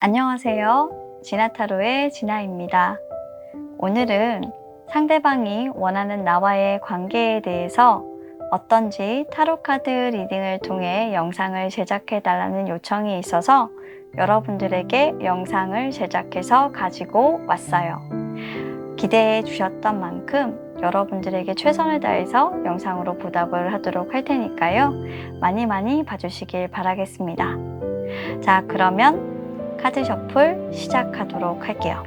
안녕하세요. 진아타로의 진아입니다. 오늘은 상대방이 원하는 나와의 관계에 대해서 어떤지 타로카드 리딩을 통해 영상을 제작해 달라는 요청이 있어서 여러분들에게 영상을 제작해서 가지고 왔어요. 기대해 주셨던 만큼 여러분들에게 최선을 다해서 영상으로 보답을 하도록 할 테니까요. 많이 봐주시길 바라겠습니다. 자, 그러면 카드 셔플 시작하도록 할게요.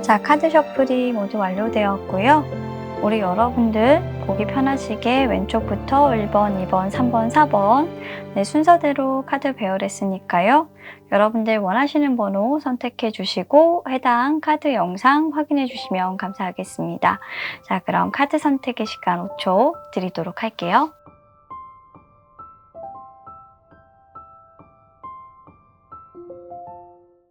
자, 카드 셔플이 모두 완료되었고요. 우리 여러분들 보기 편하시게 왼쪽부터 1번, 2번, 3번, 4번 네, 순서대로 카드 배열했으니까요. 여러분들 원하시는 번호 선택해 주시고 해당 카드 영상 확인해 주시면 감사하겠습니다. 자, 그럼 카드 선택의 시간 5초 드리도록 할게요.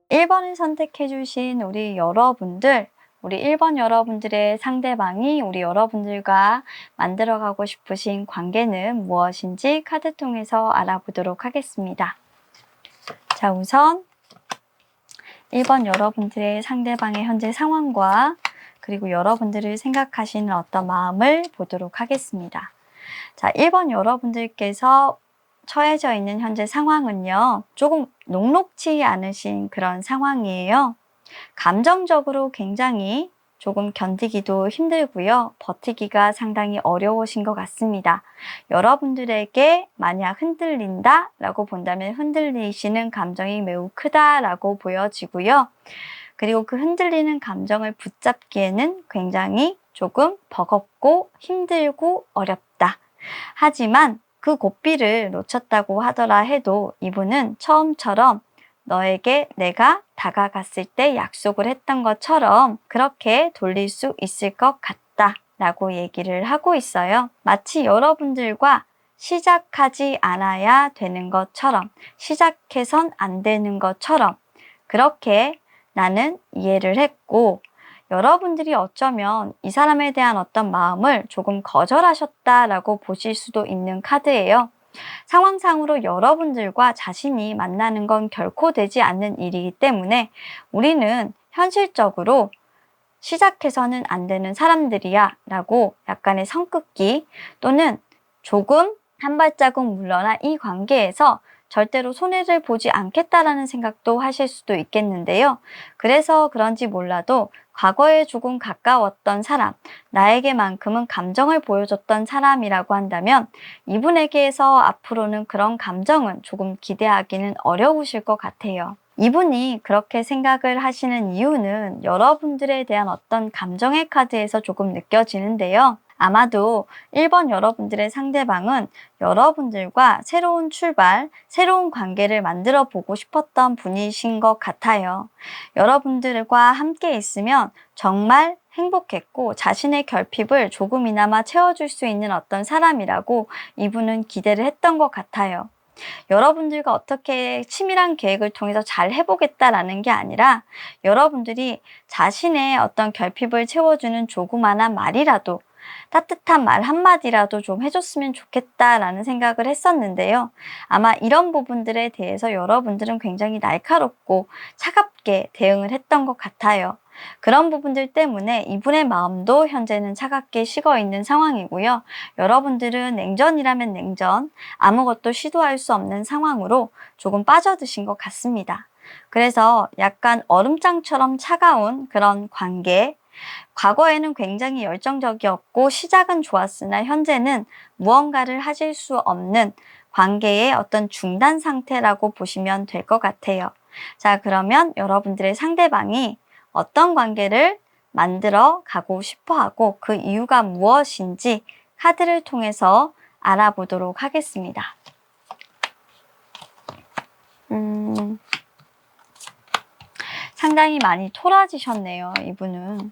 (1번을) 선택해 주신 우리 여러분들, 우리 1번 여러분들의 상대방이 우리 여러분들과 만들어가고 싶으신 관계는 무엇인지 카드 통해서 알아보도록 하겠습니다. 자, 우선 1번 여러분들의 상대방의 현재 상황과 그리고 여러분들을 생각하시는 어떤 마음을 보도록 하겠습니다. 자, 1번 여러분들께서 처해져 있는 현재 상황은요, 조금 녹록지 않으신 그런 상황이에요. 감정적으로 굉장히 조금 견디기도 힘들고요. 버티기가 상당히 어려우신 것 같습니다. 여러분들에게 만약 흔들린다 라고 본다면 흔들리시는 감정이 매우 크다라고 보여지고요. 그리고 그 흔들리는 감정을 붙잡기에는 굉장히 조금 버겁고 힘들고 어렵다. 하지만 그 고삐를 놓쳤다고 하더라 해도 이분은 처음처럼 너에게 내가 다가갔을 때 약속을 했던 것처럼 그렇게 돌릴 수 있을 것 같다 라고 얘기를 하고 있어요. 마치 여러분들과 시작하지 않아야 되는 것처럼, 시작해선 안 되는 것처럼 그렇게 나는 이해를 했고, 여러분들이 어쩌면 이 사람에 대한 어떤 마음을 조금 거절하셨다라고 보실 수도 있는 카드예요. 상황상으로 여러분들과 자신이 만나는 건 결코 되지 않는 일이기 때문에 우리는 현실적으로 시작해서는 안 되는 사람들이야 라고 약간의 성급기 또는 조금 한 발자국 물러나 이 관계에서 절대로 손해를 보지 않겠다라는 생각도 하실 수도 있겠는데요. 그래서 그런지 몰라도 과거에 조금 가까웠던 사람, 나에게만큼은 감정을 보여줬던 사람이라고 한다면 이분에게서 앞으로는 그런 감정은 조금 기대하기는 어려우실 것 같아요. 이분이 그렇게 생각을 하시는 이유는 여러분들에 대한 어떤 감정의 카드에서 조금 느껴지는데요. 아마도 1번 여러분들의 상대방은 여러분들과 새로운 출발, 새로운 관계를 만들어 보고 싶었던 분이신 것 같아요. 여러분들과 함께 있으면 정말 행복했고 자신의 결핍을 조금이나마 채워줄 수 있는 어떤 사람이라고 이분은 기대를 했던 것 같아요. 여러분들과 어떻게 치밀한 계획을 통해서 잘 해보겠다라는 게 아니라 여러분들이 자신의 어떤 결핍을 채워주는 조그마한 말이라도 따뜻한 말 한마디라도 좀 해줬으면 좋겠다라는 생각을 했었는데요. 아마 이런 부분들에 대해서 여러분들은 굉장히 날카롭고 차갑게 대응을 했던 것 같아요. 그런 부분들 때문에 이분의 마음도 현재는 차갑게 식어 있는 상황이고요. 여러분들은 냉전이라면 냉전, 아무것도 시도할 수 없는 상황으로 조금 빠져드신 것 같습니다. 그래서 약간 얼음장처럼 차가운 그런 관계, 과거에는 굉장히 열정적이었고 시작은 좋았으나 현재는 무언가를 하실 수 없는 관계의 어떤 중단 상태라고 보시면 될 것 같아요. 자, 그러면 여러분들의 상대방이 어떤 관계를 만들어 가고 싶어 하고 그 이유가 무엇인지 카드를 통해서 알아보도록 하겠습니다. 상당히 많이 토라지셨네요, 이분은.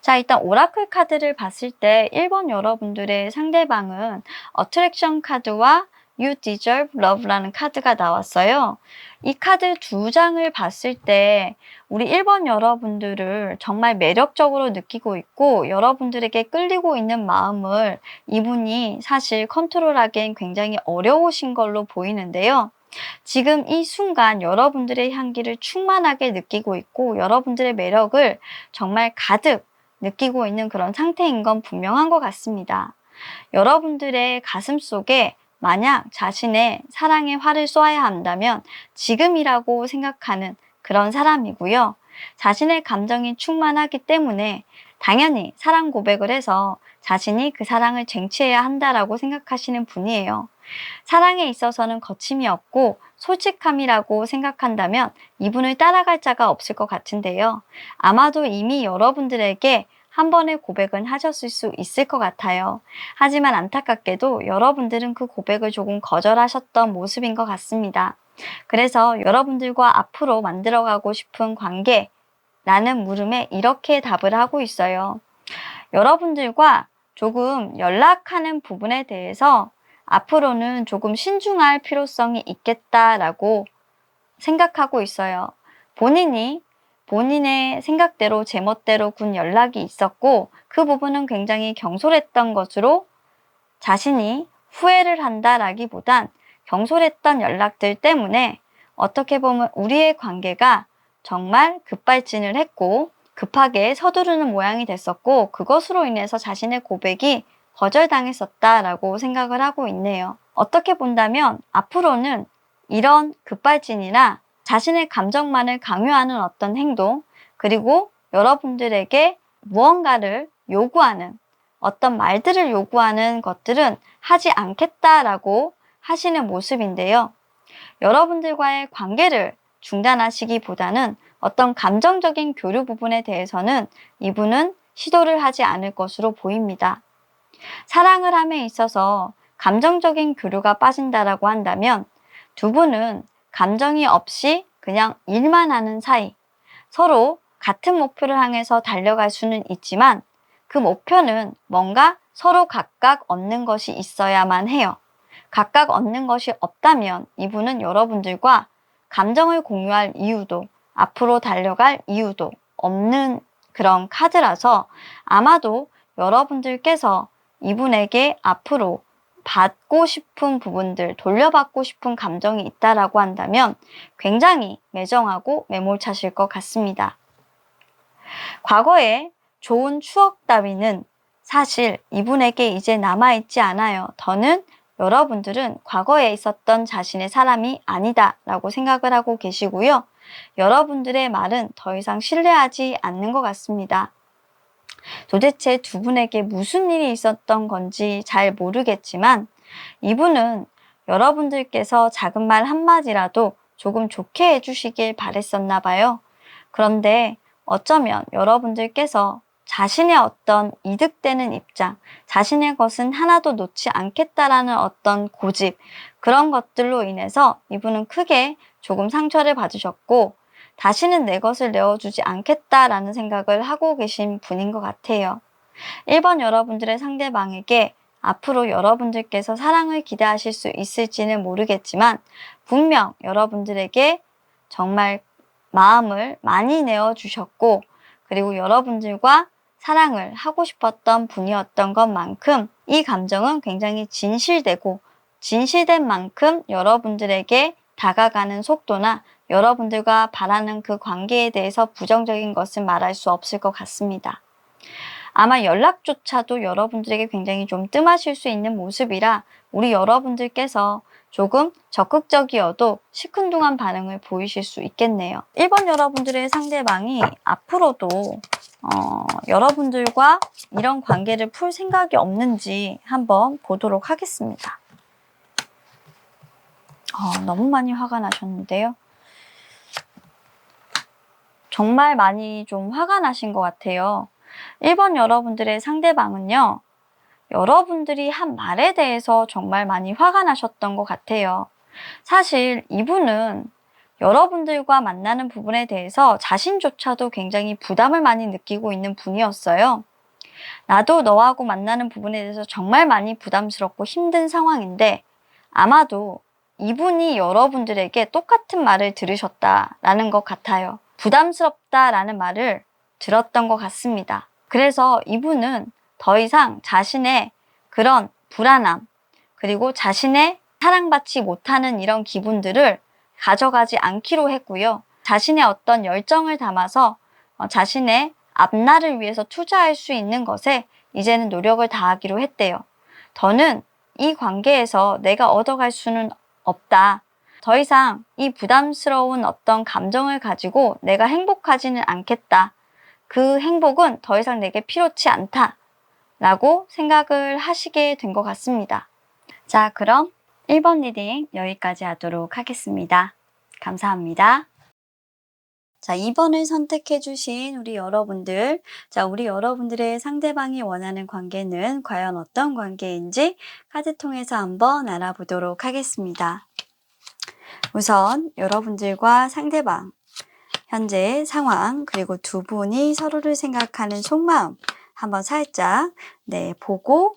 자, 일단 오라클 카드를 봤을 때 1번 여러분들의 상대방은 어트랙션 카드와 You Deserve Love라는 카드가 나왔어요. 이 카드 두 장을 봤을 때 우리 1번 여러분들을 정말 매력적으로 느끼고 있고 여러분들에게 끌리고 있는 마음을 이분이 사실 컨트롤하기엔 굉장히 어려우신 걸로 보이는데요. 지금 이 순간 여러분들의 향기를 충만하게 느끼고 있고 여러분들의 매력을 정말 가득 느끼고 있는 그런 상태인 건 분명한 것 같습니다. 여러분들의 가슴 속에 만약 자신의 사랑의 활을 쏘아야 한다면 지금이라고 생각하는 그런 사람이고요. 자신의 감정이 충만하기 때문에 당연히 사랑 고백을 해서 자신이 그 사랑을 쟁취해야 한다라고 생각하시는 분이에요. 사랑에 있어서는 거침이 없고 솔직함이라고 생각한다면 이분을 따라갈 자가 없을 것 같은데요. 아마도 이미 여러분들에게 한 번의 고백은 하셨을 수 있을 것 같아요. 하지만 안타깝게도 여러분들은 그 고백을 조금 거절하셨던 모습인 것 같습니다. 그래서 여러분들과 앞으로 만들어가고 싶은 관계라는 물음에 이렇게 답을 하고 있어요. 여러분들과 조금 연락하는 부분에 대해서 앞으로는 조금 신중할 필요성이 있겠다라고 생각하고 있어요. 본인의 생각대로 제멋대로 군 연락이 있었고 그 부분은 굉장히 경솔했던 것으로 자신이 후회를 한다라기보단 경솔했던 연락들 때문에 어떻게 보면 우리의 관계가 정말 급발진을 했고 급하게 서두르는 모양이 됐었고 그것으로 인해서 자신의 고백이 거절당했었다라고 생각을 하고 있네요. 어떻게 본다면 앞으로는 이런 급발진이나 자신의 감정만을 강요하는 어떤 행동, 그리고 여러분들에게 무언가를 요구하는 어떤 말들을 요구하는 것들은 하지 않겠다라고 하시는 모습인데요. 여러분들과의 관계를 중단하시기보다는 어떤 감정적인 교류 부분에 대해서는 이분은 시도를 하지 않을 것으로 보입니다. 사랑을 함에 있어서 감정적인 교류가 빠진다라고 한다면 두 분은 감정이 없이 그냥 일만 하는 사이, 서로 같은 목표를 향해서 달려갈 수는 있지만 그 목표는 뭔가 서로 각각 얻는 것이 있어야만 해요. 각각 얻는 것이 없다면 이분은 여러분들과 감정을 공유할 이유도 앞으로 달려갈 이유도 없는 그런 카드라서 아마도 여러분들께서 이분에게 앞으로 받고 싶은 부분들, 돌려받고 싶은 감정이 있다라고 한다면 굉장히 매정하고 매몰차실 것 같습니다. 과거에 좋은 추억 따위는 사실 이분에게 이제 남아있지 않아요. 더는 여러분들은 과거에 있었던 자신의 사람이 아니다라고 생각을 하고 계시고요. 여러분들의 말은 더 이상 신뢰하지 않는 것 같습니다. 도대체 두 분에게 무슨 일이 있었던 건지 잘 모르겠지만 이분은 여러분들께서 작은 말 한마디라도 조금 좋게 해주시길 바랬었나 봐요. 그런데 어쩌면 여러분들께서 자신의 어떤 이득되는 입장, 자신의 것은 하나도 놓지 않겠다라는 어떤 고집, 그런 것들로 인해서 이분은 크게 조금 상처를 받으셨고, 다시는 내 것을 내어주지 않겠다라는 생각을 하고 계신 분인 것 같아요. 1번 여러분들의 상대방에게 앞으로 여러분들께서 사랑을 기대하실 수 있을지는 모르겠지만, 분명 여러분들에게 정말 마음을 많이 내어주셨고, 그리고 여러분들과 사랑을 하고 싶었던 분이었던 것만큼 이 감정은 굉장히 진실되고, 진실된 만큼 여러분들에게 다가가는 속도나 여러분들과 바라는 그 관계에 대해서 부정적인 것은 말할 수 없을 것 같습니다. 아마 연락조차도 여러분들에게 굉장히 좀 뜸하실 수 있는 모습이라 우리 여러분들께서 조금 적극적이어도 시큰둥한 반응을 보이실 수 있겠네요. 1번 여러분들의 상대방이 앞으로도 여러분들과 이런 관계를 풀 생각이 없는지 한번 보도록 하겠습니다. 너무 많이 화가 나셨는데요. 정말 많이 좀 화가 나신 것 같아요. 1번 여러분들의 상대방은요, 여러분들이 한 말에 대해서 정말 많이 화가 나셨던 것 같아요. 사실 이분은 여러분들과 만나는 부분에 대해서 자신조차도 굉장히 부담을 많이 느끼고 있는 분이었어요. 나도 너하고 만나는 부분에 대해서 정말 많이 부담스럽고 힘든 상황인데, 아마도 이분이 여러분들에게 똑같은 말을 들으셨다라는 것 같아요. 부담스럽다라는 말을 들었던 것 같습니다. 그래서 이분은 더 이상 자신의 그런 불안함, 그리고 자신의 사랑받지 못하는 이런 기분들을 가져가지 않기로 했고요. 자신의 어떤 열정을 담아서 자신의 앞날을 위해서 투자할 수 있는 것에 이제는 노력을 다하기로 했대요. 더는 이 관계에서 내가 얻어갈 수는 없다. 더 이상 이 부담스러운 어떤 감정을 가지고 내가 행복하지는 않겠다. 그 행복은 더 이상 내게 필요치 않다. 라고 생각을 하시게 된 것 같습니다. 자, 그럼 1번 리딩 여기까지 하도록 하겠습니다. 감사합니다. 자, 2번을 선택해 주신 우리 여러분들. 자, 우리 여러분들의 상대방이 원하는 관계는 과연 어떤 관계인지 카드 통해서 한번 알아보도록 하겠습니다. 우선 여러분들과 상대방, 현재 상황, 그리고 두 분이 서로를 생각하는 속마음 한번 살짝 보고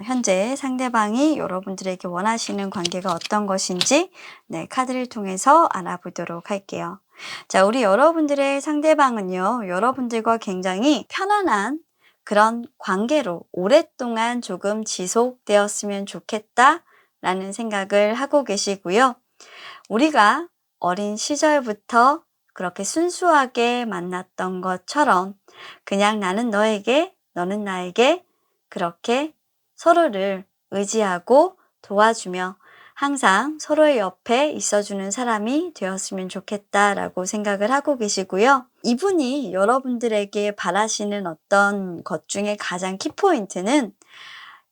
현재 상대방이 여러분들에게 원하시는 관계가 어떤 것인지 카드를 통해서 알아보도록 할게요. 자, 우리 여러분들의 상대방은요, 여러분들과 굉장히 편안한 그런 관계로 오랫동안 조금 지속되었으면 좋겠다라는 생각을 하고 계시고요. 우리가 어린 시절부터 그렇게 순수하게 만났던 것처럼 그냥 나는 너에게, 너는 나에게 그렇게 서로를 의지하고 도와주며 항상 서로의 옆에 있어주는 사람이 되었으면 좋겠다라고 생각을 하고 계시고요. 이분이 여러분들에게 바라시는 어떤 것 중에 가장 키포인트는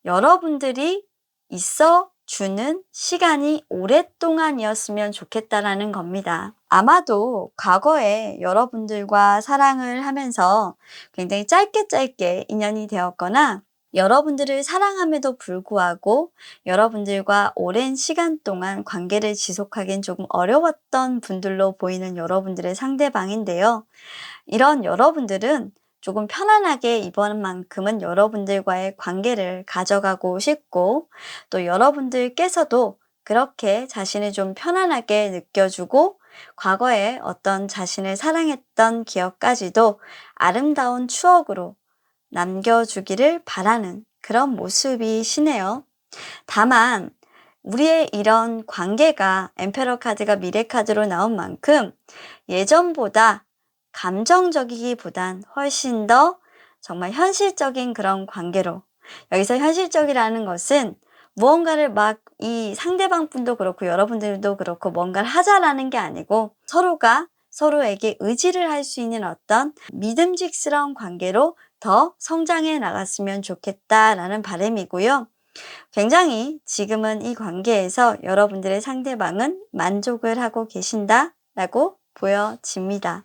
여러분들이 있어주는 시간이 오랫동안이었으면 좋겠다라는 겁니다. 아마도 과거에 여러분들과 사랑을 하면서 굉장히 짧게 인연이 되었거나 여러분들을 사랑함에도 불구하고 여러분들과 오랜 시간 동안 관계를 지속하기엔 조금 어려웠던 분들로 보이는 여러분들의 상대방인데요. 이런 여러분들은 조금 편안하게 이번만큼은 여러분들과의 관계를 가져가고 싶고, 또 여러분들께서도 그렇게 자신을 좀 편안하게 느껴주고 과거에 어떤 자신을 사랑했던 기억까지도 아름다운 추억으로 남겨주기를 바라는 그런 모습이시네요. 다만 우리의 이런 관계가 엠페러 카드가 미래 카드로 나온 만큼 예전보다 감정적이기보단 훨씬 더 정말 현실적인 그런 관계로, 여기서 현실적이라는 것은 무언가를 막 이 상대방 분도 그렇고 여러분들도 그렇고 뭔가를 하자라는 게 아니고 서로가 서로에게 의지를 할 수 있는 어떤 믿음직스러운 관계로 더 성장해 나갔으면 좋겠다라는 바람이고요. 굉장히 지금은 이 관계에서 여러분들의 상대방은 만족을 하고 계신다라고 보여집니다.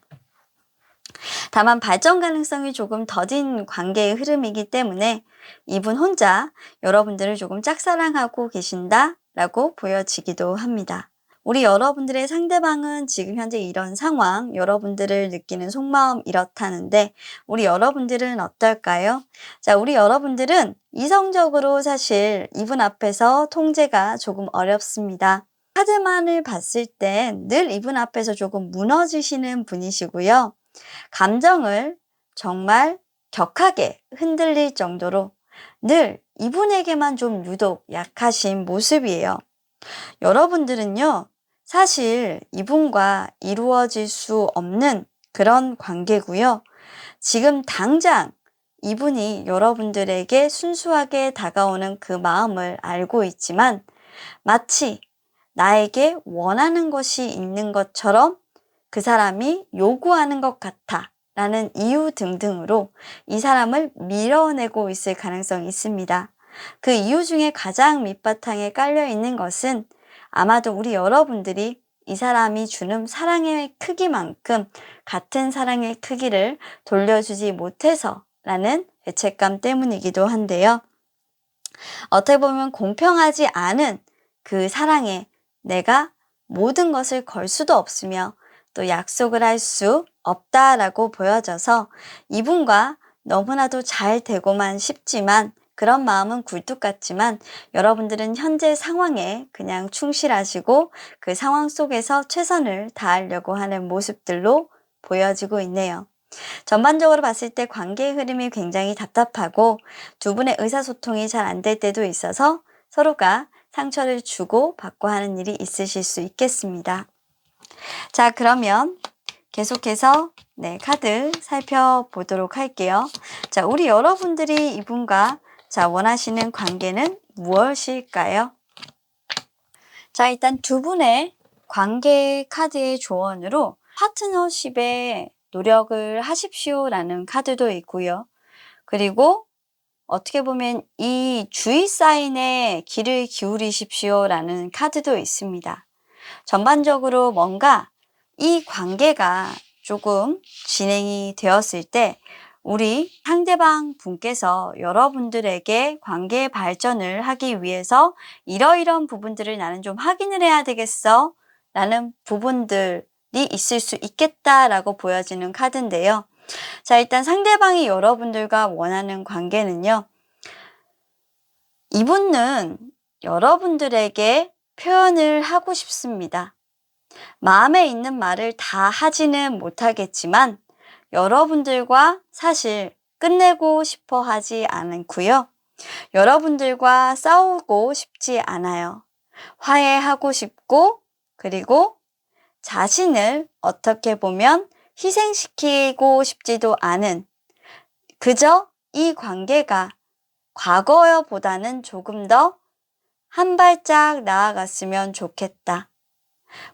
다만 발전 가능성이 조금 더딘 관계의 흐름이기 때문에 이분 혼자 여러분들을 조금 짝사랑하고 계신다라고 보여지기도 합니다. 우리 여러분들의 상대방은 지금 현재 이런 상황, 여러분들을 느끼는 속마음 이렇다는데 우리 여러분들은 어떨까요? 자, 우리 여러분들은 이성적으로 사실 이분 앞에서 통제가 조금 어렵습니다. 카드만을 봤을 땐 늘 이분 앞에서 조금 무너지시는 분이시고요. 감정을 정말 격하게 흔들릴 정도로 늘 이분에게만 좀 유독 약하신 모습이에요. 여러분들은요, 사실 이분과 이루어질 수 없는 그런 관계고요. 지금 당장 이분이 여러분들에게 순수하게 다가오는 그 마음을 알고 있지만 마치 나에게 원하는 것이 있는 것처럼 그 사람이 요구하는 것 같아 라는 이유 등등으로 이 사람을 밀어내고 있을 가능성이 있습니다. 그 이유 중에 가장 밑바탕에 깔려 있는 것은 아마도 우리 여러분들이 이 사람이 주는 사랑의 크기만큼 같은 사랑의 크기를 돌려주지 못해서 라는 죄책감 때문이기도 한데요. 어떻게 보면 공평하지 않은 그 사랑에 내가 모든 것을 걸 수도 없으며 또 약속을 할 수 없다라고 보여져서 이분과 너무나도 잘 되고만 싶지만 그런 마음은 굴뚝 같지만 여러분들은 현재 상황에 그냥 충실하시고 그 상황 속에서 최선을 다하려고 하는 모습들로 보여지고 있네요. 전반적으로 봤을 때 관계의 흐름이 굉장히 답답하고 두 분의 의사소통이 잘 안 될 때도 있어서 서로가 상처를 주고 받고 하는 일이 있으실 수 있겠습니다. 자, 그러면 계속해서 카드 살펴보도록 할게요. 자, 우리 여러분들이 이분과 원하시는 관계는 무엇일까요? 자, 일단 두 분의 관계 카드의 조언으로 파트너십에 노력을 하십시오라는 카드도 있고요. 그리고 어떻게 보면 이 주의 사인에 귀를 기울이십시오라는 카드도 있습니다. 전반적으로 뭔가 이 관계가 조금 진행이 되었을 때 우리 상대방 분께서 여러분들에게 관계 발전을 하기 위해서 이러이러한 부분들을 나는 좀 확인을 해야 되겠어 라는 부분들이 있을 수 있겠다라고 보여지는 카드인데요. 자, 일단 상대방이 여러분들과 원하는 관계는요. 이분은 여러분들에게 표현을 하고 싶습니다. 마음에 있는 말을 다 하지는 못하겠지만 여러분들과 사실 끝내고 싶어 하지 않고요. 여러분들과 싸우고 싶지 않아요. 화해하고 싶고 그리고 자신을 어떻게 보면 희생시키고 싶지도 않은 그저 이 관계가 과거여보다는 조금 더 한 발짝 나아갔으면 좋겠다.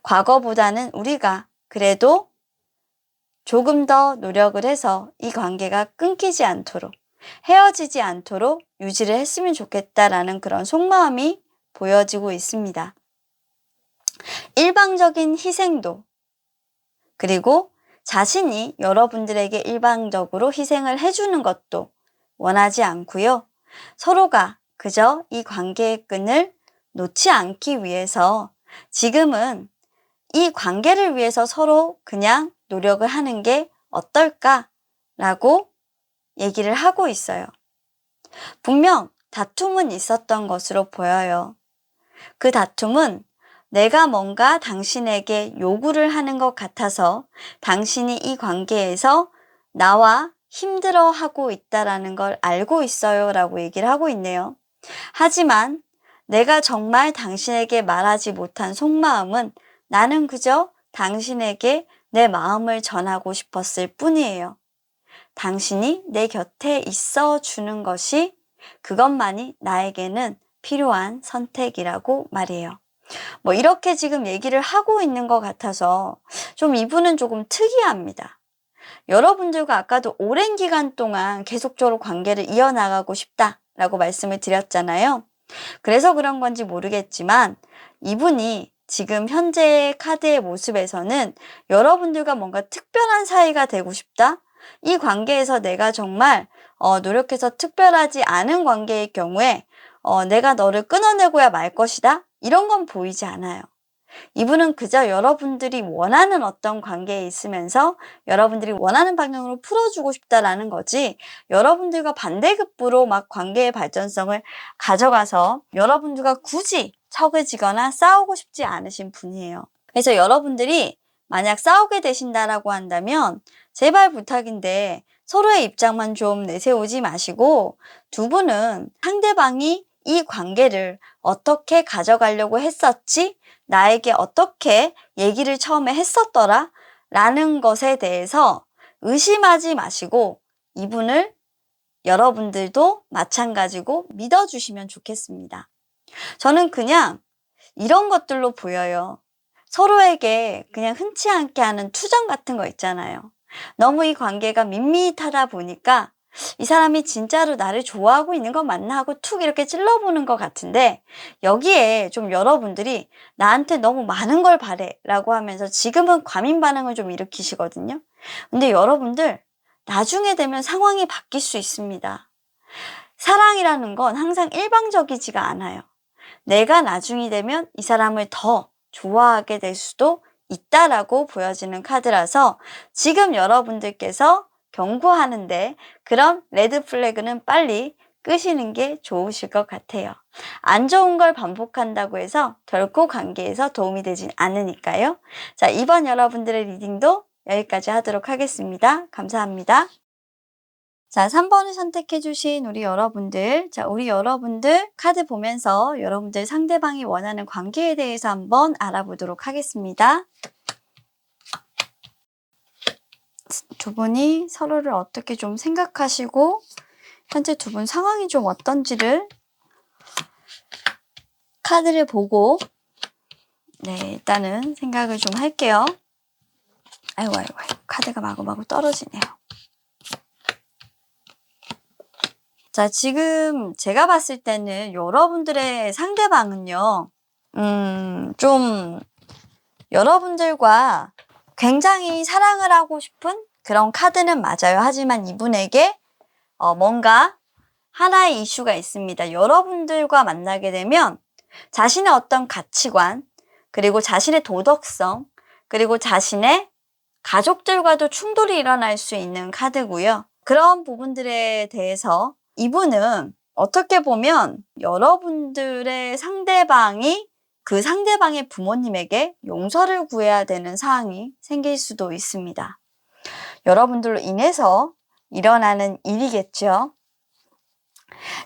과거보다는 우리가 그래도 조금 더 노력을 해서 이 관계가 끊기지 않도록 헤어지지 않도록 유지를 했으면 좋겠다라는 그런 속마음이 보여지고 있습니다. 일방적인 희생도 그리고 자신이 여러분들에게 일방적으로 희생을 해주는 것도 원하지 않고요. 서로가 그저 이 관계의 끈을 놓지 않기 위해서 지금은 이 관계를 위해서 서로 그냥 노력을 하는 게 어떨까라고 얘기를 하고 있어요. 분명 다툼은 있었던 것으로 보여요. 그 다툼은 내가 뭔가 당신에게 요구를 하는 것 같아서 당신이 이 관계에서 나와 힘들어하고 있다라는 걸 알고 있어요 라고 얘기를 하고 있네요. 하지만 내가 정말 당신에게 말하지 못한 속마음은 나는 그저 당신에게 내 마음을 전하고 싶었을 뿐이에요. 당신이 내 곁에 있어 주는 것이 그것만이 나에게는 필요한 선택이라고 말이에요. 이렇게 지금 얘기를 하고 있는 것 같아서 좀 이분은 조금 특이합니다. 여러분들과 아까도 오랜 기간 동안 계속적으로 관계를 이어나가고 싶다라고 말씀을 드렸잖아요. 그래서 그런 건지 모르겠지만 이분이 지금 현재의 카드의 모습에서는 여러분들과 뭔가 특별한 사이가 되고 싶다? 이 관계에서 내가 정말 노력해서 특별하지 않은 관계의 경우에 내가 너를 끊어내고야 말 것이다? 이런 건 보이지 않아요. 이분은 그저 여러분들이 원하는 어떤 관계에 있으면서 여러분들이 원하는 방향으로 풀어주고 싶다라는 거지, 여러분들과 반대급부로 막 관계의 발전성을 가져가서 여러분들과 굳이 처그지거나 싸우고 싶지 않으신 분이에요. 그래서 여러분들이 만약 싸우게 되신다라고 한다면 제발 부탁인데 서로의 입장만 좀 내세우지 마시고, 두 분은 상대방이 이 관계를 어떻게 가져가려고 했었지? 나에게 어떻게 얘기를 처음에 했었더라? 라는 것에 대해서 의심하지 마시고 이분을 여러분들도 마찬가지고 믿어주시면 좋겠습니다. 저는 그냥 이런 것들로 보여요. 서로에게 그냥 흔치 않게 하는 투정 같은 거 있잖아요. 너무 이 관계가 밋밋하다 보니까 이 사람이 진짜로 나를 좋아하고 있는 거 맞나 하고 툭 이렇게 찔러보는 것 같은데, 여기에 좀 여러분들이 나한테 너무 많은 걸 바래 라고 하면서 지금은 과민 반응을 좀 일으키시거든요. 근데 여러분들 나중에 되면 상황이 바뀔 수 있습니다. 사랑이라는 건 항상 일방적이지가 않아요. 내가 나중이 되면 이 사람을 더 좋아하게 될 수도 있다라고 보여지는 카드라서 지금 여러분들께서 경고하는데 그런 레드 플래그는 빨리 끄시는 게 좋으실 것 같아요. 안 좋은 걸 반복한다고 해서 결코 관계에서 도움이 되진 않으니까요. 자, 이번 여러분들의 리딩도 여기까지 하도록 하겠습니다. 감사합니다. 자, 3번을 선택해 주신 우리 여러분들, 자, 우리 여러분들 카드 보면서 여러분들 상대방이 원하는 관계에 대해서 한번 알아보도록 하겠습니다. 두 분이 서로를 어떻게 좀 생각하시고 현재 두 분 상황이 좀 어떤지를 카드를 보고 일단은 생각을 좀 할게요. 아이고 카드가 마구마구 떨어지네요. 자, 지금 제가 봤을 때는 여러분들의 상대방은요, 좀 여러분들과 굉장히 사랑을 하고 싶은 그런 카드는 맞아요. 하지만 이분에게 뭔가 하나의 이슈가 있습니다. 여러분들과 만나게 되면 자신의 어떤 가치관, 그리고 자신의 도덕성, 그리고 자신의 가족들과도 충돌이 일어날 수 있는 카드고요. 그런 부분들에 대해서 이분은 어떻게 보면 여러분들의 상대방이 그 상대방의 부모님에게 용서를 구해야 되는 상황이 생길 수도 있습니다. 여러분들로 인해서 일어나는 일이겠죠.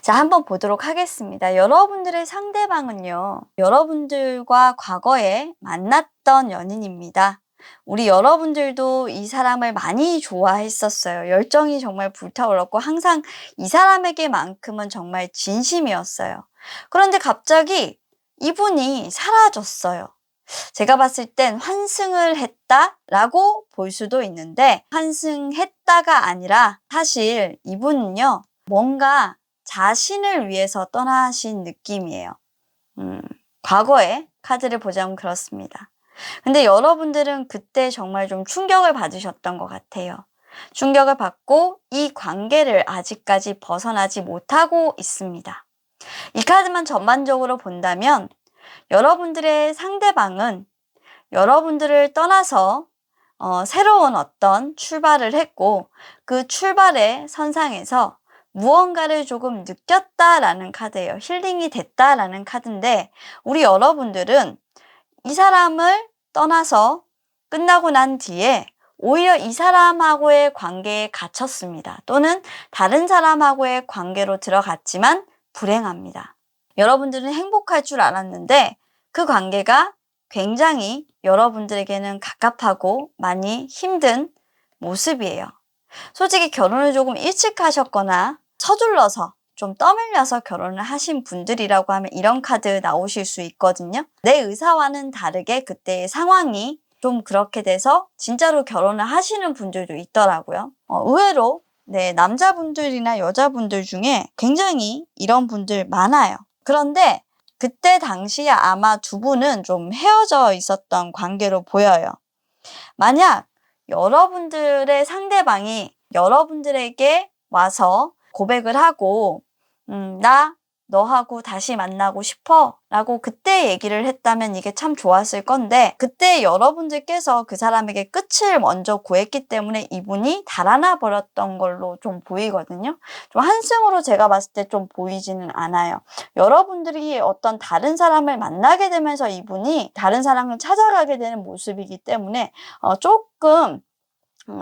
자, 한번 보도록 하겠습니다. 여러분들의 상대방은요, 여러분들과 과거에 만났던 연인입니다. 우리 여러분들도 이 사람을 많이 좋아했었어요. 열정이 정말 불타올랐고 항상 이 사람에게만큼은 정말 진심이었어요. 그런데 갑자기 이분이 사라졌어요. 제가 봤을 땐 환승을 했다라고 볼 수도 있는데, 환승했다가 아니라 사실 이분은요, 뭔가 자신을 위해서 떠나신 느낌이에요. 과거에 카드를 보자면 그렇습니다. 근데 여러분들은 그때 정말 좀 충격을 받으셨던 것 같아요. 충격을 받고 이 관계를 아직까지 벗어나지 못하고 있습니다. 이 카드만 전반적으로 본다면 여러분들의 상대방은 여러분들을 떠나서 새로운 어떤 출발을 했고, 그 출발의 선상에서 무언가를 조금 느꼈다라는 카드예요. 힐링이 됐다라는 카드인데, 우리 여러분들은 이 사람을 떠나서 끝나고 난 뒤에 오히려 이 사람하고의 관계에 갇혔습니다. 또는 다른 사람하고의 관계로 들어갔지만 불행합니다. 여러분들은 행복할 줄 알았는데 그 관계가 굉장히 여러분들에게는 갑갑하고 많이 힘든 모습이에요. 솔직히 결혼을 조금 일찍 하셨거나 서둘러서 좀 떠밀려서 결혼을 하신 분들이라고 하면 이런 카드 나오실 수 있거든요. 내 의사와는 다르게 그때의 상황이 좀 그렇게 돼서 진짜로 결혼을 하시는 분들도 있더라고요. 의외로 남자분들이나 여자분들 중에 굉장히 이런 분들 많아요. 그런데 그때 당시에 아마 두 분은 좀 헤어져 있었던 관계로 보여요. 만약 여러분들의 상대방이 여러분들에게 와서 고백을 하고 나 너하고 다시 만나고 싶어 라고 그때 얘기를 했다면 이게 참 좋았을 건데, 그때 여러분들께서 그 사람에게 끝을 먼저 구했기 때문에 이분이 달아나 버렸던 걸로 좀 보이거든요. 좀 한승으로 제가 봤을 때 좀 보이지는 않아요. 여러분들이 어떤 다른 사람을 만나게 되면서 이분이 다른 사람을 찾아가게 되는 모습이기 때문에 조금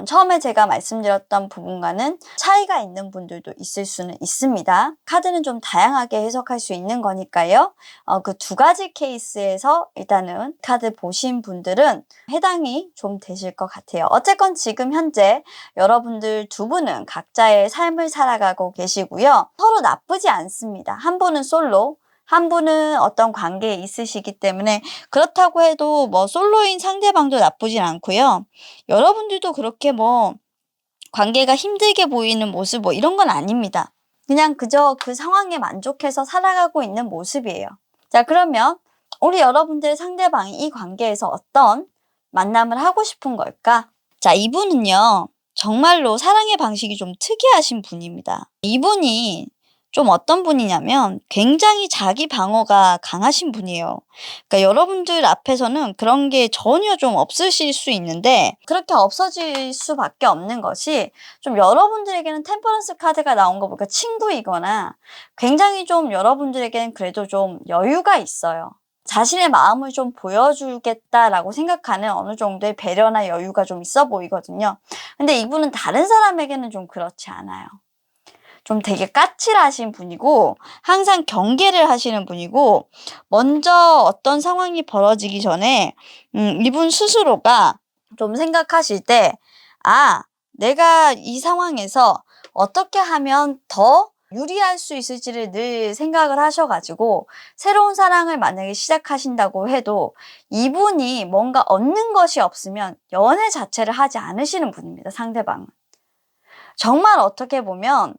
처음에 제가 말씀드렸던 부분과는 차이가 있는 분들도 있을 수는 있습니다. 카드는 좀 다양하게 해석할 수 있는 거니까요. 그 두 가지 케이스에서 일단은 카드 보신 분들은 해당이 좀 되실 것 같아요. 어쨌건 지금 현재 여러분들 두 분은 각자의 삶을 살아가고 계시고요. 서로 나쁘지 않습니다. 한 분은 솔로, 한 분은 어떤 관계에 있으시기 때문에 그렇다고 해도 뭐 솔로인 상대방도 나쁘진 않고요. 여러분들도 그렇게 뭐 관계가 힘들게 보이는 모습 뭐 이런 건 아닙니다. 그냥 그저 그 상황에 만족해서 살아가고 있는 모습이에요. 자, 그러면 우리 여러분들의 상대방이 이 관계에서 어떤 만남을 하고 싶은 걸까? 자, 이분은요, 정말로 사랑의 방식이 좀 특이하신 분입니다. 이분이 좀 어떤 분이냐면 굉장히 자기 방어가 강하신 분이에요. 그러니까 여러분들 앞에서는 그런 게 전혀 좀 없으실 수 있는데, 그렇게 없어질 수밖에 없는 것이 좀 여러분들에게는 템퍼런스 카드가 나온 거 보니까 친구이거나 굉장히 좀 여러분들에게는 그래도 좀 여유가 있어요. 자신의 마음을 좀 보여주겠다라고 생각하는 어느 정도의 배려나 여유가 좀 있어 보이거든요. 근데 이분은 다른 사람에게는 좀 그렇지 않아요. 좀 되게 까칠하신 분이고 항상 경계를 하시는 분이고, 먼저 어떤 상황이 벌어지기 전에 이분 스스로가 좀 생각하실 때 내가 이 상황에서 어떻게 하면 더 유리할 수 있을지를 늘 생각을 하셔가지고 새로운 사랑을 만약에 시작하신다고 해도 이분이 뭔가 얻는 것이 없으면 연애 자체를 하지 않으시는 분입니다. 상대방은. 정말 어떻게 보면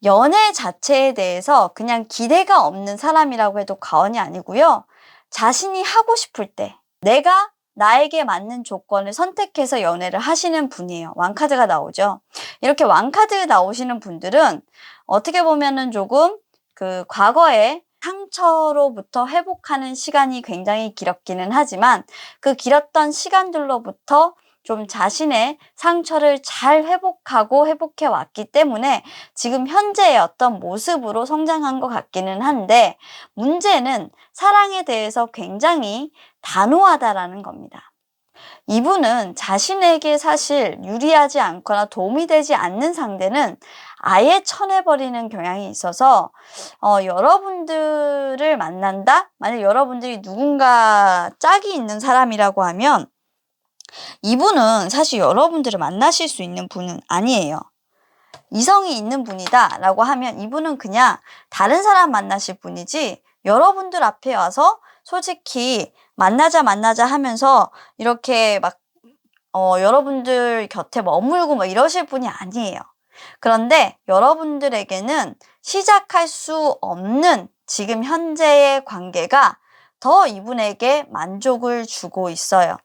연애 자체에 대해서 그냥 기대가 없는 사람이라고 해도 과언이 아니고요. 자신이 하고 싶을 때 내가 나에게 맞는 조건을 선택해서 연애를 하시는 분이에요. 왕카드가 나오죠. 이렇게 왕카드 나오시는 분들은 어떻게 보면은 조금 그 과거의 상처로부터 회복하는 시간이 굉장히 길었기는 하지만 그 길었던 시간들로부터 좀 자신의 상처를 잘 회복해 왔기 때문에 지금 현재의 어떤 모습으로 성장한 것 같기는 한데, 문제는 사랑에 대해서 굉장히 단호하다라는 겁니다. 이분은 자신에게 사실 유리하지 않거나 도움이 되지 않는 상대는 아예 쳐내버리는 경향이 있어서 여러분들을 만난다? 만약 여러분들이 누군가 짝이 있는 사람이라고 하면 이분은 사실 여러분들을 만나실 수 있는 분은 아니에요. 이성이 있는 분이다 라고 하면 이분은 그냥 다른 사람 만나실 분이지, 여러분들 앞에 와서 솔직히 만나자 하면서 이렇게 막 여러분들 곁에 머물고 뭐 이러실 분이 아니에요. 그런데 여러분들에게는 시작할 수 없는 지금 현재의 관계가 더 이분에게 만족을 주고 있어요.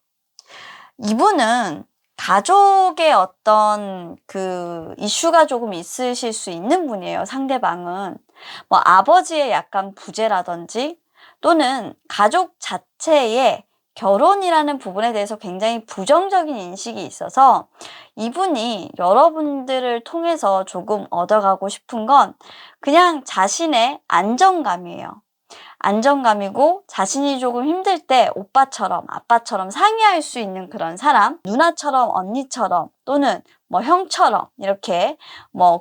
이분은 가족의 어떤 그 이슈가 조금 있으실 수 있는 분이에요. 상대방은 뭐 아버지의 약간 부재라든지 또는 가족 자체의 결혼이라는 부분에 대해서 굉장히 부정적인 인식이 있어서 이분이 여러분들을 통해서 조금 얻어가고 싶은 건 그냥 자신의 안정감이에요. 안정감이고 자신이 조금 힘들 때 오빠처럼 아빠처럼 상의할 수 있는 그런 사람, 누나처럼 언니처럼 또는 뭐 형처럼 이렇게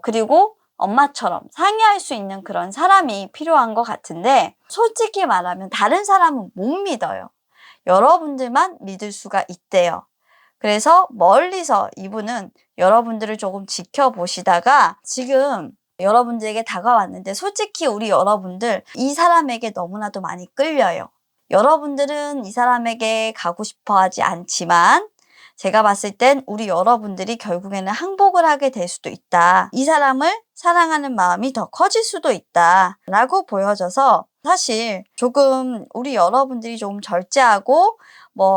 그리고 엄마처럼 상의할 수 있는 그런 사람이 필요한 것 같은데, 솔직히 말하면 다른 사람은 못 믿어요. 여러분들만 믿을 수가 있대요. 그래서 멀리서 이분은 여러분들을 조금 지켜보시다가 지금 여러분들에게 다가왔는데, 솔직히 우리 여러분들 이 사람에게 너무나도 많이 끌려요. 여러분들은 이 사람에게 가고 싶어 하지 않지만 제가 봤을 땐 우리 여러분들이 결국에는 항복을 하게 될 수도 있다. 이 사람을 사랑하는 마음이 더 커질 수도 있다 라고 보여져서, 사실 조금 우리 여러분들이 좀 절제하고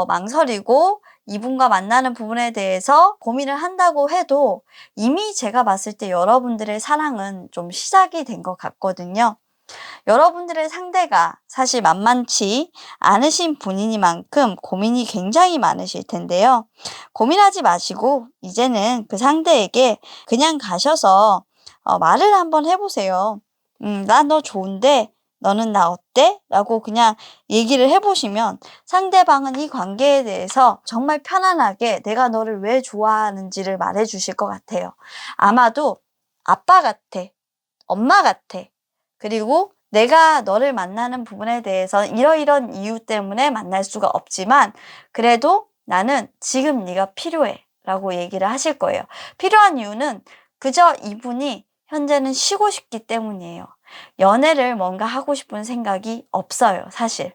망설이고 이분과 만나는 부분에 대해서 고민을 한다고 해도 이미 제가 봤을 때 여러분들의 사랑은 좀 시작이 된 것 같거든요. 여러분들의 상대가 사실 만만치 않으신 분이니만큼 고민이 굉장히 많으실 텐데요. 고민하지 마시고 이제는 그 상대에게 그냥 가셔서 말을 한번 해보세요. 나 너 좋은데 너는 나 어때? 라고 그냥 얘기를 해보시면 상대방은 이 관계에 대해서 정말 편안하게 내가 너를 왜 좋아하는지를 말해주실 것 같아요. 아마도 아빠 같아, 엄마 같아. 그리고 내가 너를 만나는 부분에 대해서 이러이런 이유 때문에 만날 수가 없지만 그래도 나는 지금 네가 필요해 라고 얘기를 하실 거예요. 필요한 이유는 그저 이분이 현재는 쉬고 싶기 때문이에요. 연애를 뭔가 하고 싶은 생각이 없어요, 사실.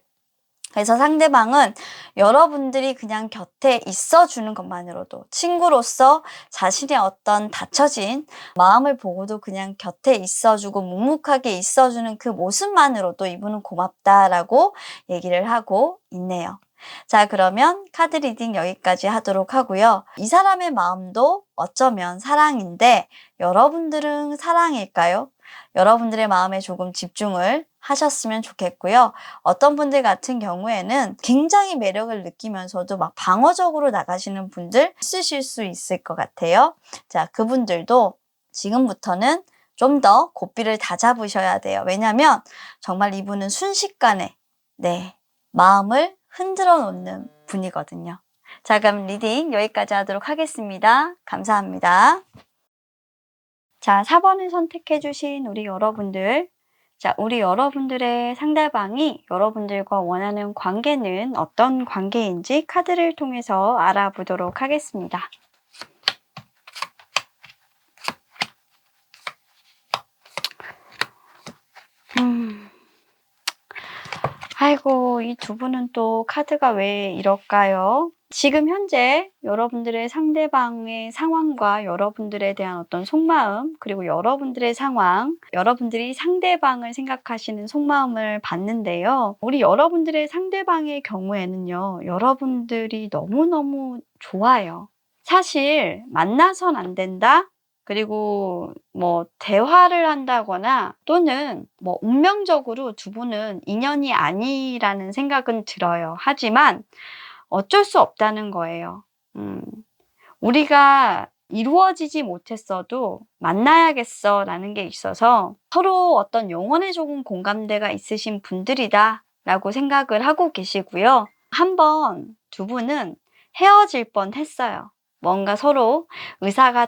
그래서 상대방은 여러분들이 그냥 곁에 있어주는 것만으로도 친구로서 자신의 어떤 닫혀진 마음을 보고도 그냥 곁에 있어주고 묵묵하게 있어주는 그 모습만으로도 이분은 고맙다라고 얘기를 하고 있네요. 자, 그러면 카드 리딩 여기까지 하도록 하고요. 이 사람의 마음도 어쩌면 사랑인데 여러분들은 사랑일까요? 여러분들의 마음에 조금 집중을 하셨으면 좋겠고요. 어떤 분들 같은 경우에는 굉장히 매력을 느끼면서도 막 방어적으로 나가시는 분들 있으실 수 있을 것 같아요. 자, 그분들도 지금부터는 좀 더 고삐를 다잡으셔야 돼요. 왜냐하면 정말 이분은 순식간에 마음을 흔들어 놓는 분이거든요. 자, 그럼 리딩 여기까지 하도록 하겠습니다. 감사합니다. 자, 4번을 선택해 주신 우리 여러분들. 자, 우리 여러분들의 상대방이 여러분들과 원하는 관계는 어떤 관계인지 카드를 통해서 알아보도록 하겠습니다. 아이고, 이 두 분은 또 카드가 왜 이럴까요? 지금 현재 여러분들의 상대방의 상황과 여러분들에 대한 어떤 속마음, 그리고 여러분들의 상황, 여러분들이 상대방을 생각하시는 속마음을 봤는데요. 우리 여러분들의 상대방의 경우에는요, 여러분들이 너무너무 좋아요. 사실 만나선 안 된다? 그리고 뭐 대화를 한다거나 또는 뭐 운명적으로 두 분은 인연이 아니라는 생각은 들어요. 하지만 어쩔 수 없다는 거예요. 우리가 이루어지지 못했어도 만나야겠어라는 게 있어서 서로 어떤 영혼에 조금 공감대가 있으신 분들이다라고 생각을 하고 계시고요. 한번 두 분은 헤어질 뻔했어요. 뭔가 서로 의사가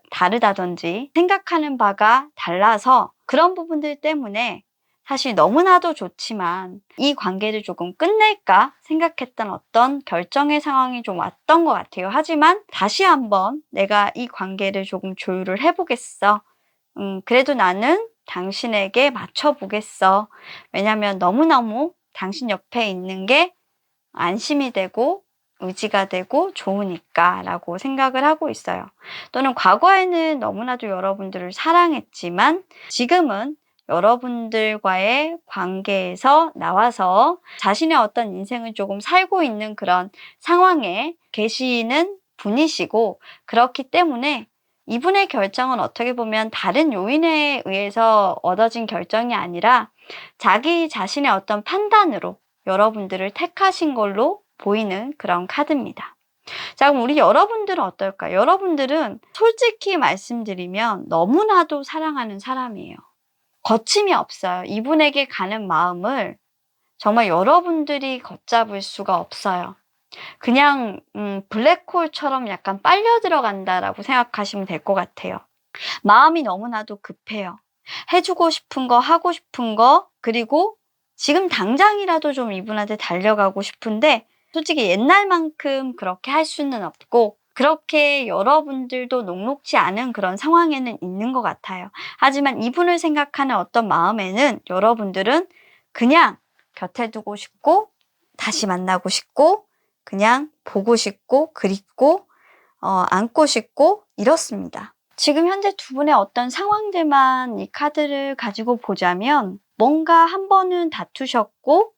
다르다든지 생각하는 바가 달라서 그런 부분들 때문에 사실 너무나도 좋지만 이 관계를 조금 끝낼까 생각했던 어떤 결정의 상황이 좀 왔던 것 같아요. 하지만 다시 한번 내가 이 관계를 조금 조율을 해보겠어. 그래도 나는 당신에게 맞춰보겠어. 왜냐면 너무너무 당신 옆에 있는 게 안심이 되고 의지가 되고 좋으니까 라고 생각을 하고 있어요. 또는 과거에는 너무나도 여러분들을 사랑했지만 지금은 여러분들과의 관계에서 나와서 자신의 어떤 인생을 조금 살고 있는 그런 상황에 계시는 분이시고 그렇기 때문에 이분의 결정은 어떻게 보면 다른 요인에 의해서 얻어진 결정이 아니라 자기 자신의 어떤 판단으로 여러분들을 택하신 걸로 보이는 그런 카드입니다. 자, 그럼 우리 여러분들은 어떨까요? 여러분들은 솔직히 말씀드리면 너무나도 사랑하는 사람이에요. 거침이 없어요. 이분에게 가는 마음을 정말 여러분들이 걷잡을 수가 없어요. 그냥 블랙홀처럼 약간 빨려 들어간다라고 생각하시면 될 것 같아요. 마음이 너무나도 급해요. 해주고 싶은 거, 하고 싶은 거, 그리고 지금 당장이라도 좀 이분한테 달려가고 싶은데 솔직히 옛날만큼 그렇게 할 수는 없고 그렇게 여러분들도 녹록지 않은 그런 상황에는 있는 것 같아요. 하지만 이분을 생각하는 어떤 마음에는 여러분들은 그냥 곁에 두고 싶고 다시 만나고 싶고 그냥 보고 싶고 그립고 안고 싶고 이렇습니다. 지금 현재 두 분의 어떤 상황들만 이 카드를 가지고 보자면 뭔가 한 번은 다투셨고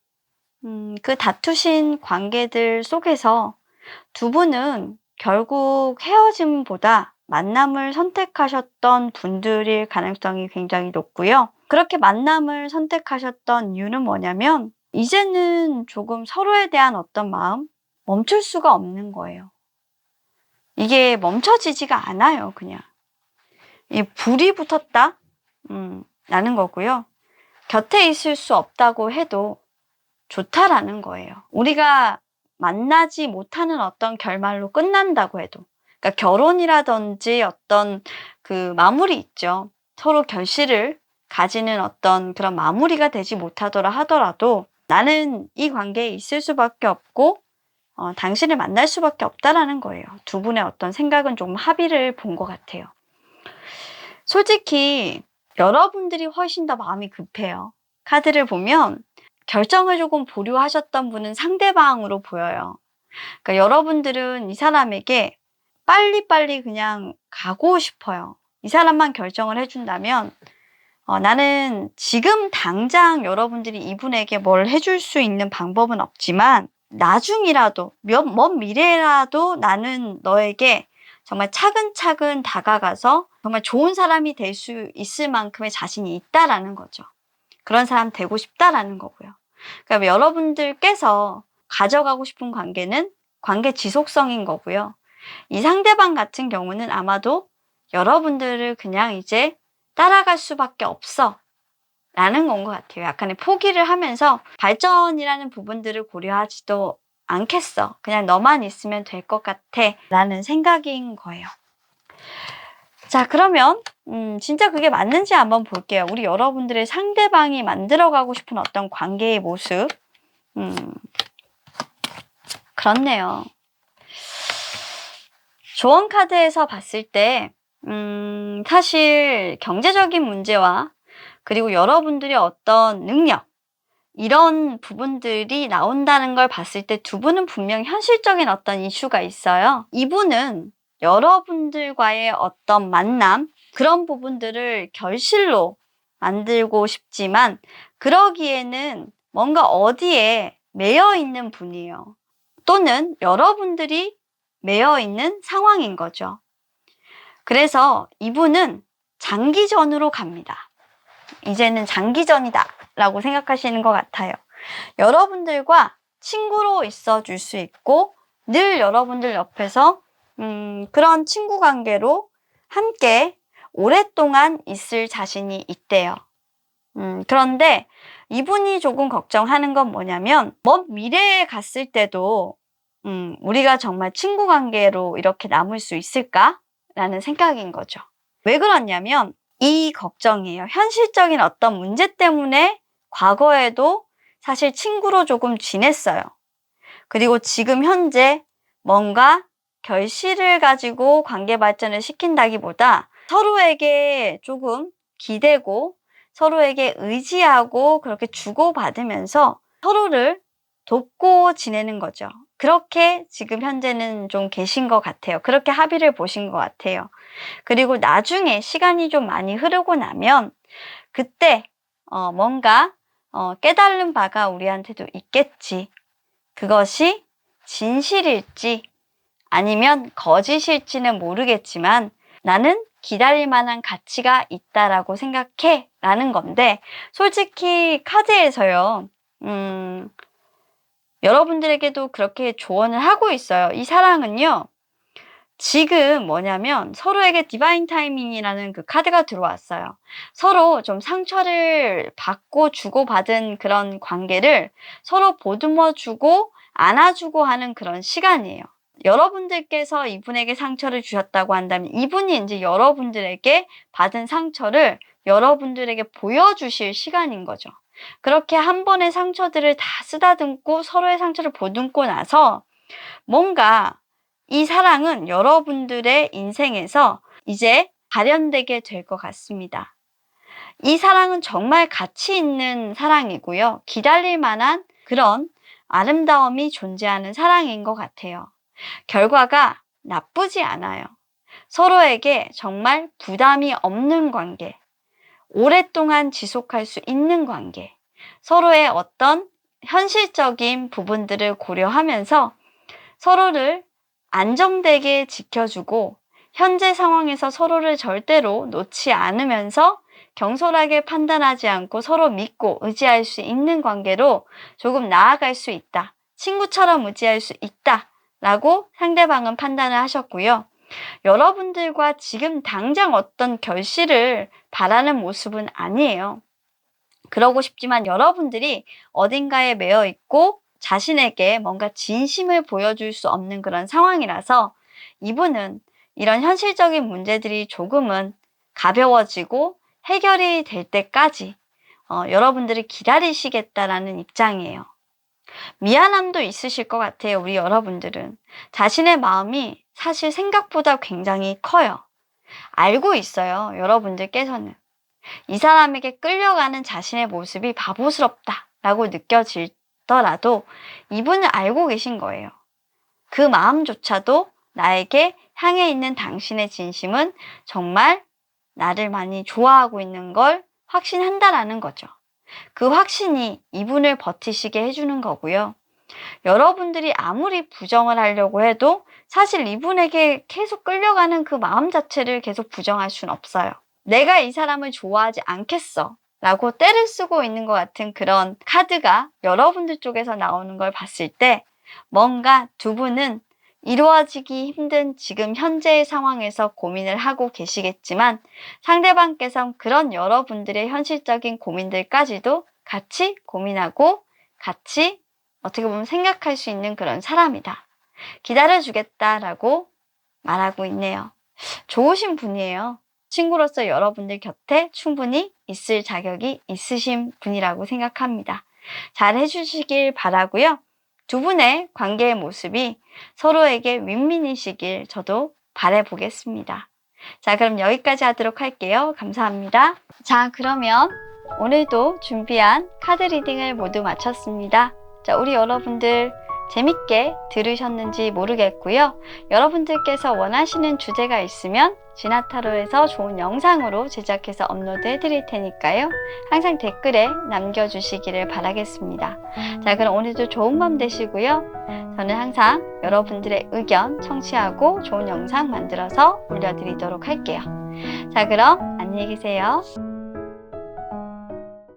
그 다투신 관계들 속에서 두 분은 결국 헤어짐보다 만남을 선택하셨던 분들일 가능성이 굉장히 높고요. 그렇게 만남을 선택하셨던 이유는 뭐냐면 이제는 조금 서로에 대한 어떤 마음 멈출 수가 없는 거예요. 이게 멈춰지지가 않아요, 그냥. 이 불이 붙었다? 라는 거고요. 곁에 있을 수 없다고 해도 좋다라는 거예요. 우리가 만나지 못하는 어떤 결말로 끝난다고 해도, 그러니까 결혼이라든지 어떤 그 마무리 있죠. 서로 결실을 가지는 어떤 그런 마무리가 되지 못하더라 하더라도 나는 이 관계에 있을 수밖에 없고 당신을 만날 수밖에 없다라는 거예요. 두 분의 어떤 생각은 좀 합의를 본 것 같아요. 솔직히 여러분들이 훨씬 더 마음이 급해요. 카드를 보면 결정을 조금 보류하셨던 분은 상대방으로 보여요. 그러니까 여러분들은 이 사람에게 빨리빨리 그냥 가고 싶어요. 이 사람만 결정을 해준다면 나는 지금 당장 여러분들이 이분에게 뭘 해줄 수 있는 방법은 없지만 나중이라도 먼 미래라도 나는 너에게 정말 차근차근 다가가서 정말 좋은 사람이 될 수 있을 만큼의 자신이 있다라는 거죠. 그런 사람 되고 싶다라는 거고요. 그러니까 여러분들께서 가져가고 싶은 관계는 관계 지속성인 거고요. 이 상대방 같은 경우는 아마도 여러분들을 그냥 이제 따라갈 수밖에 없어 라는 건 것 같아요. 약간의 포기를 하면서 발전이라는 부분들을 고려하지도 않겠어. 그냥 너만 있으면 될 것 같아 라는 생각인 거예요. 자, 그러면 진짜 그게 맞는지 한번 볼게요. 우리 여러분들의 상대방이 만들어가고 싶은 어떤 관계의 모습. 그렇네요. 조언 카드에서 봤을 때 사실 경제적인 문제와 그리고 여러분들의 어떤 능력 이런 부분들이 나온다는 걸 봤을 때 두 분은 분명 현실적인 어떤 이슈가 있어요. 이분은 여러분들과의 어떤 만남 그런 부분들을 결실로 만들고 싶지만 그러기에는 뭔가 어디에 매여 있는 분이에요. 또는 여러분들이 매여 있는 상황인 거죠. 그래서 이분은 장기전으로 갑니다. 이제는 장기전이다 라고 생각하시는 것 같아요. 여러분들과 친구로 있어 줄 수 있고 늘 여러분들 옆에서 그런 친구 관계로 함께 오랫동안 있을 자신이 있대요. 그런데 이분이 조금 걱정하는 건 뭐냐면 먼 미래에 갔을 때도 우리가 정말 친구 관계로 이렇게 남을 수 있을까? 라는 생각인 거죠. 왜 그러냐면 이 걱정이에요. 현실적인 어떤 문제 때문에 과거에도 사실 친구로 조금 지냈어요. 그리고 지금 현재 뭔가 결실을 가지고 관계 발전을 시킨다기보다 서로에게 조금 기대고 서로에게 의지하고 그렇게 주고받으면서 서로를 돕고 지내는 거죠. 그렇게 지금 현재는 좀 계신 것 같아요. 그렇게 합의를 보신 것 같아요. 그리고 나중에 시간이 좀 많이 흐르고 나면 그때 뭔가 깨달은 바가 우리한테도 있겠지. 그것이 진실일지 아니면 거짓일지는 모르겠지만 나는 기다릴 만한 가치가 있다라고 생각해 라는 건데 솔직히 카드에서요. 여러분들에게도 그렇게 조언을 하고 있어요. 이 사랑은요. 지금 뭐냐면 서로에게 디바인 타이밍이라는 그 카드가 들어왔어요. 서로 좀 상처를 받고 주고받은 그런 관계를 서로 보듬어주고 안아주고 하는 그런 시간이에요. 여러분들께서 이분에게 상처를 주셨다고 한다면 이분이 이제 여러분들에게 받은 상처를 여러분들에게 보여주실 시간인 거죠. 그렇게 한 번의 상처들을 다 쓰다듬고 서로의 상처를 보듬고 나서 뭔가 이 사랑은 여러분들의 인생에서 이제 발현되게 될 것 같습니다. 이 사랑은 정말 가치 있는 사랑이고요. 기다릴 만한 그런 아름다움이 존재하는 사랑인 것 같아요. 결과가 나쁘지 않아요. 서로에게 정말 부담이 없는 관계, 오랫동안 지속할 수 있는 관계, 서로의 어떤 현실적인 부분들을 고려하면서 서로를 안정되게 지켜주고 현재 상황에서 서로를 절대로 놓지 않으면서 경솔하게 판단하지 않고 서로 믿고 의지할 수 있는 관계로 조금 나아갈 수 있다. 친구처럼 의지할 수 있다. 라고 상대방은 판단을 하셨고요. 여러분들과 지금 당장 어떤 결실을 바라는 모습은 아니에요. 그러고 싶지만 여러분들이 어딘가에 매여 있고 자신에게 뭔가 진심을 보여줄 수 없는 그런 상황이라서 이분은 이런 현실적인 문제들이 조금은 가벼워지고 해결이 될 때까지 여러분들이 기다리시겠다라는 입장이에요. 미안함도 있으실 것 같아요. 우리 여러분들은. 자신의 마음이 사실 생각보다 굉장히 커요. 알고 있어요. 여러분들께서는. 이 사람에게 끌려가는 자신의 모습이 바보스럽다라고 느껴지더라도 이분은 알고 계신 거예요. 그 마음조차도 나에게 향해 있는 당신의 진심은 정말 나를 많이 좋아하고 있는 걸 확신한다라는 거죠. 그 확신이 이분을 버티시게 해주는 거고요. 여러분들이 아무리 부정을 하려고 해도 사실 이분에게 계속 끌려가는 그 마음 자체를 계속 부정할 수는 없어요. 내가 이 사람을 좋아하지 않겠어 라고 떼를 쓰고 있는 것 같은 그런 카드가 여러분들 쪽에서 나오는 걸 봤을 때 뭔가 두 분은 이루어지기 힘든 지금 현재의 상황에서 고민을 하고 계시겠지만 상대방께서는 그런 여러분들의 현실적인 고민들까지도 같이 고민하고 같이 어떻게 보면 생각할 수 있는 그런 사람이다. 기다려주겠다라고 말하고 있네요. 좋으신 분이에요. 친구로서 여러분들 곁에 충분히 있을 자격이 있으신 분이라고 생각합니다. 잘 해주시길 바라고요. 두 분의 관계의 모습이 서로에게 윈윈이시길 저도 바라보겠습니다. 자, 그럼 여기까지 하도록 할게요. 감사합니다. 자, 그러면 오늘도 준비한 카드 리딩을 모두 마쳤습니다. 자, 우리 여러분들 재밌게 들으셨는지 모르겠고요. 여러분들께서 원하시는 주제가 있으면 지나타로에서 좋은 영상으로 제작해서 업로드 해드릴 테니까요. 항상 댓글에 남겨주시기를 바라겠습니다. 자, 그럼 오늘도 좋은 밤 되시고요. 저는 항상 여러분들의 의견 청취하고 좋은 영상 만들어서 올려드리도록 할게요. 자, 그럼 안녕히 계세요.